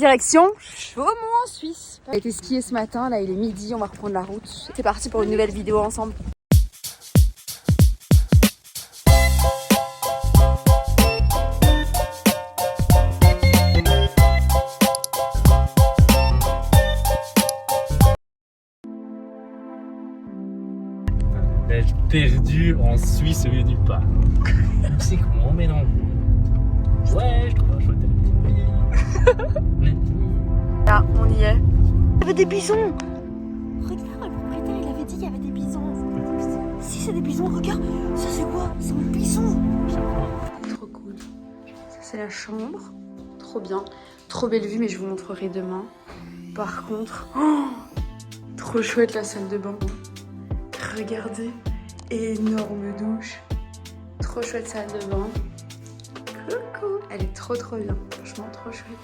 direction Chaumont en Suisse. On a été skier ce matin, là il est midi, on va reprendre la route. C'est parti pour une nouvelle vidéo ensemble. D'être perdu en Suisse au milieu du parc. C'est comment on mélange? Ouais, je trouve un chouette. Là, on y est. Il y avait des bisons. Regarde, le propriétaire, il avait dit qu'il y avait des bisons. Si c'est des bisons, regarde, ça c'est quoi? C'est un bison. Trop cool. Ça c'est la chambre. Trop bien. Trop belle vue, mais je vous montrerai demain. Par contre, trop chouette la salle de bain. Regardez, énorme douche. Trop chouette salle de bain. Coucou. Elle est trop bien. Franchement, trop chouette.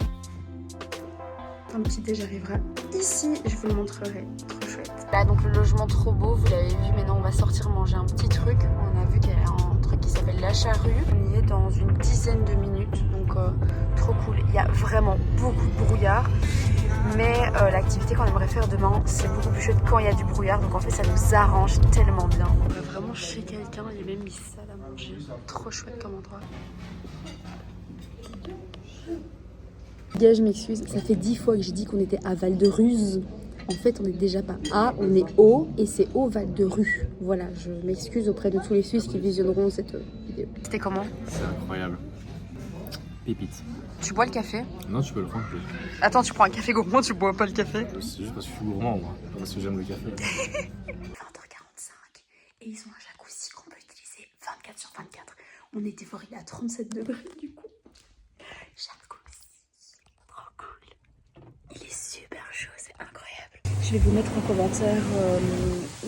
Un petit déj arrivera ici. Je vous le montrerai. Trop chouette. Là, donc le logement trop beau. Vous l'avez vu. Maintenant, on va sortir manger un petit truc. On a vu qu'il y a un truc qui s'appelle La Charrue. On y est dans une dizaine de minutes. Donc, trop cool. Il y a vraiment beaucoup de brouillard. Mais l'activité qu'on aimerait faire demain, c'est beaucoup plus chouette quand il y a du brouillard. Donc en fait, ça nous arrange tellement bien. On va vraiment chez quelqu'un. Il y a même mis ça à manger. Trop chouette comme endroit. Gars, je m'excuse. Ça fait 10 fois que j'ai dit qu'on était à Val-de-Ruz. En fait, on n'est déjà pas à, on est au. Et c'est au Val-de-Ruz. Voilà, je m'excuse auprès de tous les Suisses qui visionneront cette vidéo. C'était comment? C'est incroyable. Pépite. Tu bois le café? Non, tu peux le prendre plus. Attends, tu prends un café gourmand, tu bois pas le café? C'est juste parce que je suis gourmand, moi. Pas parce que j'aime le café. 20h45 et ils ont un jacuzzi qu'on peut utiliser 24/24. On était fort, il est à 37 degrés du coup. Jacuzzi, trop cool. Il est super chaud, c'est incroyable. Je vais vous mettre en commentaire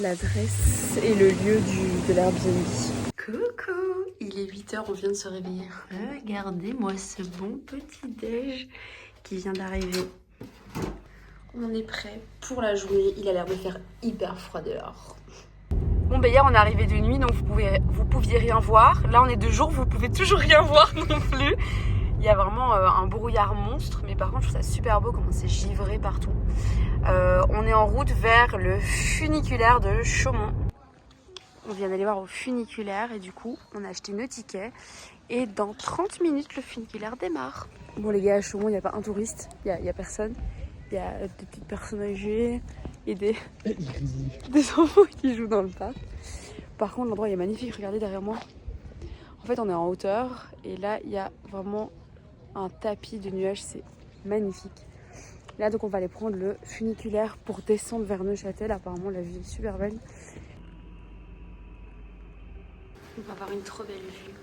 l'adresse et le lieu de l'Airbnb. Coucou, il est 8h, on vient de se réveiller. Regardez-moi ce bon petit déj qui vient d'arriver. On est prêt pour la journée. Il a l'air de faire hyper froid dehors. Bon, ben hier on est arrivé de nuit, donc vous pouviez rien voir. Là on est de jour, vous pouvez toujours rien voir non plus. Il y a vraiment un brouillard monstre, mais par contre je trouve ça super beau comment c'est givré partout. On est en route vers le funiculaire de Chaumont. On vient d'aller voir au funiculaire et du coup on a acheté nos tickets. Et dans 30 minutes le funiculaire démarre. Bon les gars, à Chaumont il n'y a pas un touriste, il n'y a personne. Il y a des petites personnes âgées et des enfants qui jouent dans le parc. Par contre, l'endroit est magnifique. Regardez derrière moi. En fait, on est en hauteur et là, il y a vraiment un tapis de nuages. C'est magnifique. Là, donc, on va aller prendre le funiculaire pour descendre vers Neuchâtel. Apparemment, la vue est super belle. On va avoir une trop belle vue.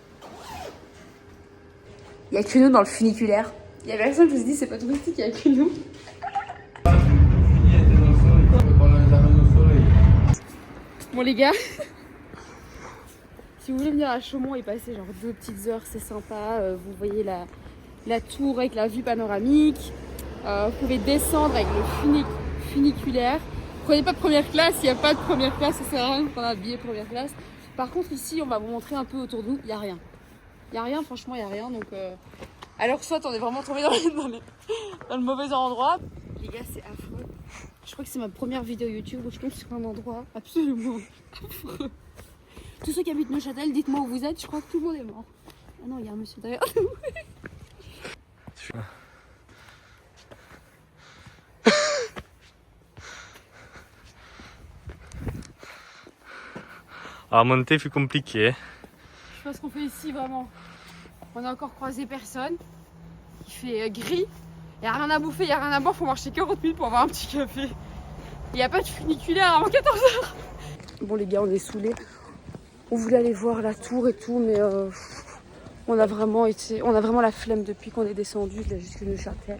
Il n'y a que nous dans le funiculaire. Il y a personne qui se dit c'est pas touristique, il n'y a que nous. Bon les gars, si vous voulez venir à Chaumont et passer genre 2 petites heures, c'est sympa. Vous voyez la tour avec la vue panoramique. Vous pouvez descendre avec le funiculaire. Prenez pas de première classe, il n'y a pas de première classe, ça sert à rien de prendre un billet première classe. Par contre ici, on va vous montrer un peu autour de nous, il n'y a rien. Il n'y a rien, franchement il n'y a rien. Donc, alors soit on est vraiment tombé dans le mauvais endroit. Les gars, c'est affreux. Je crois que c'est ma première vidéo YouTube où je tombe sur un endroit absolument affreux. Tous ceux qui habitent Neuchâtel, dites-moi où vous êtes, je crois que tout le monde est mort. Ah non, il y a un monsieur derrière nous. À monter, plus compliqué. Je sais pas ce qu'on fait ici vraiment. On a encore croisé personne. Il fait gris. Il n'y a rien à bouffer, il n'y a rien à boire. Faut marcher 40 minutes pour avoir un petit café. Il n'y a pas de funiculaire avant 14h. Bon les gars, on est saoulés. On voulait aller voir la tour et tout, mais on a vraiment la flemme depuis qu'on est descendu là jusque Neuchâtel.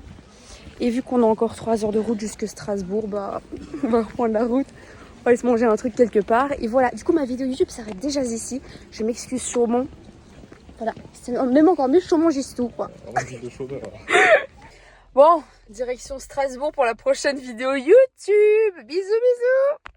Et vu qu'on a encore 3 heures de route jusque Strasbourg, bah on va reprendre la route. On va aller se manger un truc quelque part. Et voilà, du coup ma vidéo YouTube s'arrête déjà ici. Je m'excuse Chaumont. Voilà, c'est même encore mieux Chaumont Gistou quoi. Bon, direction Strasbourg pour la prochaine vidéo YouTube. Bisous bisous.